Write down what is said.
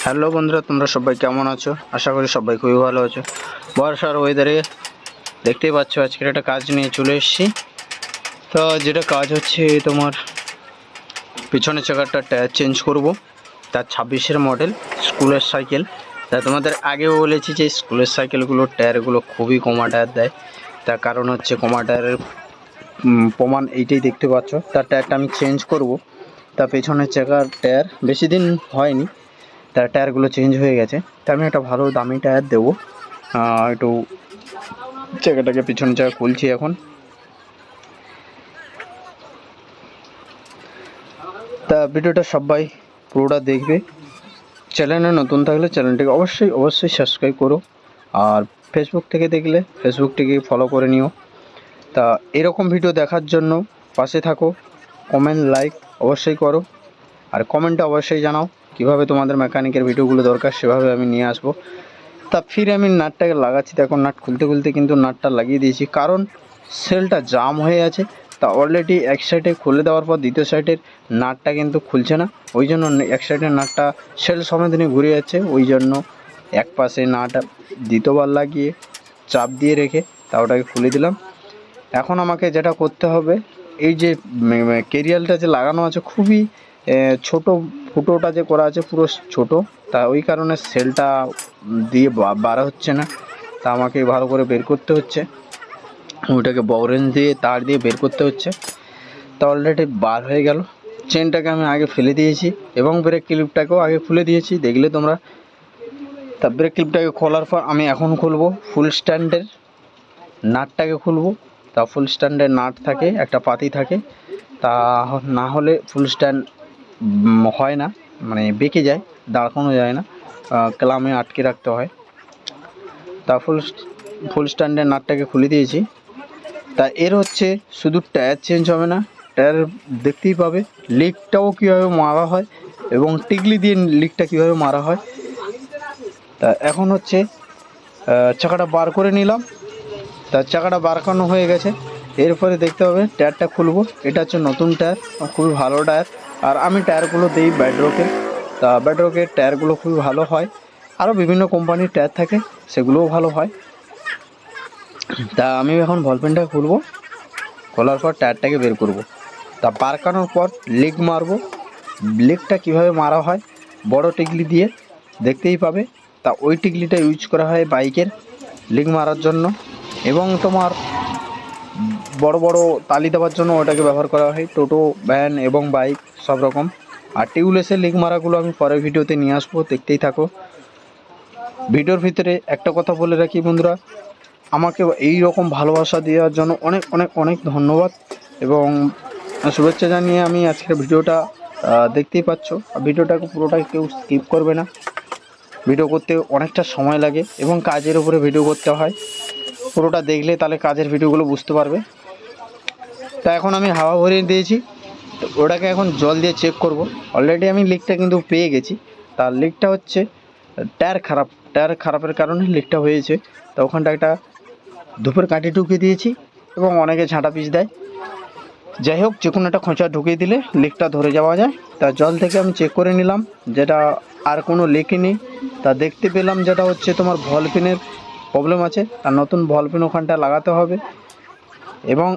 Hello বন্ধুরা, তোমরা সবাই কেমন আছো? আশা করি সবাই খুবই ভালো আছো। বর্ষার ওয়েদারে দেখতেই পাচ্ছ আজকের একটা কাজ নিয়ে চলে এসেছি। তো যেটা কাজ হচ্ছে তোমার পিছনের চাকাটা টায়ার চেঞ্জ করব। তার 26-এর মডেল স্কুলের সাইকেল। তা তোমাদের আগেও বলেছি যে স্কুলের সাইকেলগুলোর টায়ারগুলো খুবই কমা টায়ার দেয়। তার কারণ হচ্ছে কমা টায়ারের প্রমাণ এইটাই দেখতে পাচ্ছ। তার টায়ারটা আমি চেঞ্জ করব। তা পেছনের চাকার টায়ার বেশি দিন হয়নি, তার টায়ারগুলো চেঞ্জ হয়ে গেছে। তা আমি একটা ভালো দামি টায়ার দেবো। একটু চাকাটাকে পিছনের চাকা খুলছি এখন। তা ভিডিওটা সবাই পুরোটা দেখবে। চ্যানেলে নতুন থাকলে চ্যানেলটিকে অবশ্যই সাবস্ক্রাইব করো, আর ফেসবুক থেকে দেখলে ফেসবুকটিকে ফলো করে নিও। তা এরকম ভিডিও দেখার জন্য পাশে থাকো, কমেন্ট লাইক অবশ্যই করো, আর কমেন্টে অবশ্যই জানাও কীভাবে তোমাদের মেকানিকের ভিডিওগুলো দরকার, সেভাবে আমি নিয়ে আসবো। তা ফিরে আমি নাটটাকে লাগাচ্ছি। দেখো নাট খুলতে খুলতে কিন্তু নাটটা লাগিয়ে দিয়েছি, কারণ সেলটা জাম হয়ে আছে। তা অলরেডি এক সাইডে খুলে দেওয়ার পর দ্বিতীয় সাইডের নাটটা কিন্তু খুলছে না, ওই জন্য এক সাইডের নাটটা সেল সমেত নিয়ে ঘুরে যাচ্ছে। ওই জন্য এক পাশে নাট দ্বিতীয়বার লাগিয়ে চাপ দিয়ে রেখে তা ওটাকে খুলে দিলাম। এখন আমাকে যেটা করতে হবে, এই যে কেরিয়ালটা যে লাগানো আছে খুবই ছোট, ফুটোটা যে করা আছে পুরো ছোট, তা ওই কারণে সেলটা দিয়ে বার হচ্ছে না। তা আমাকে ভালো করে বের করতে হচ্ছে, ওইটাকে বরেঞ্জ দিয়ে তার দিয়ে বের করতে হচ্ছে। তা অলরেডি বার হয়ে গেল। চেনটাকে আমি আগে ফেলে দিয়েছি এবং ব্রেক ক্লিপটাকেও আগে খুলে দিয়েছি, দেখলে তোমরা। তা ব্রেক ক্লিপটাকে খোলার পর আমি এখন খুলবো ফুল স্ট্যান্ডের নাটটাকে খুলবো। তা ফুল স্ট্যান্ডের নাট থাকে, একটা পাতি থাকে, তা না হলে ফুল স্ট্যান্ড হয় না, মানে বেঁকে যায়, দাঁড়ানো যায় না, ক্লামে আটকে রাখতে হয়। তা ফুল স্ট্যান্ডের নাটটাকে খুলে দিয়েছি। তা এর হচ্ছে শুধু টায়ার চেঞ্জ হবে না, টায়ার দেখতেই পাবে লিকটাও কীভাবে মারা হয় এবং টিকলি দিয়ে লিকটা কীভাবে মারা হয়। তা এখন হচ্ছে চাকাটা বার করে নিলাম। তার চাকাটা বার করানো হয়ে গেছে। এরপরে দেখতে হবে টায়ারটা খুলবো। এটা হচ্ছে নতুন টায়ার, খুবই ভালো টায়ার। আর আমি টায়ারগুলো দিই ব্যাডরকের। তা ব্যাডরকের টায়ারগুলো খুবই ভালো হয়, আরও বিভিন্ন কোম্পানির টায়ার থাকে, সেগুলোও ভালো হয়। তা আমি এখন বলপেনটা খুলবো, খোলার পর টায়ারটাকে বের করব। তা বার করানোর পর লিক মারবো। লিকটা কীভাবে মারা হয়, বড় টিকলি দিয়ে দেখতেই পাবে। তা ওই টিকলিটা ইউজ করা হয় বাইকের লিক মারার জন্য, এবং তোমার বড় বড় তালি দেওয়ার জন্য ওটাকে ব্যবহার করা হয় টোটো, ভ্যান এবং বাইক সব রকম। আর টিউবলেসের লিক মারাগুলো আমি পরের ভিডিওতে নিয়ে আসবো, দেখতেই থাকো। ভিডিওর ভিতরে একটা কথা বলে রাখি বন্ধুরা, আমাকে এই রকম ভালোবাসা দেওয়ার জন্য অনেক অনেক অনেক ধন্যবাদ এবং শুভেচ্ছা জানিয়ে আমি আজকের ভিডিওটা দেখতেই পাচ্ছ। ভিডিওটাকে পুরোটাই কেউ স্কিপ করবে না। ভিডিও করতে অনেকটা সময় লাগে এবং কাজের উপরে ভিডিও করতে হয়, পুরোটা দেখলে তাহলে কাজের ভিডিওগুলো বুঝতে পারবে। তা এখন আমি হাওয়া ভরিয়ে দিয়েছি, তো ওটাকে এখন জল দিয়ে চেক করব। অলরেডি আমি লিকটা কিন্তু পেয়ে গেছি। তার লিকটা হচ্ছে টায়ার খারাপের কারণে লিকটা হয়েছে। তো ওখানটা একটা ধূপের কাঠি ঢুকিয়ে দিয়েছি এবং অনেকে ঝাঁটা পিস দেয়। যাই হোক, যে কোনো একটা খোঁচা ঢুকিয়ে দিলে লিকটা ধরে যাওয়া যায়। তা জল থেকে আমি চেক করে নিলাম, যেটা আর কোনো লিকই নেই। তা দেখতে পেলাম যেটা হচ্ছে তোমার ভলপিনের প্রবলেম আছে, আর নতুন ভলপিন ওখানটা লাগাতে হবে। এবং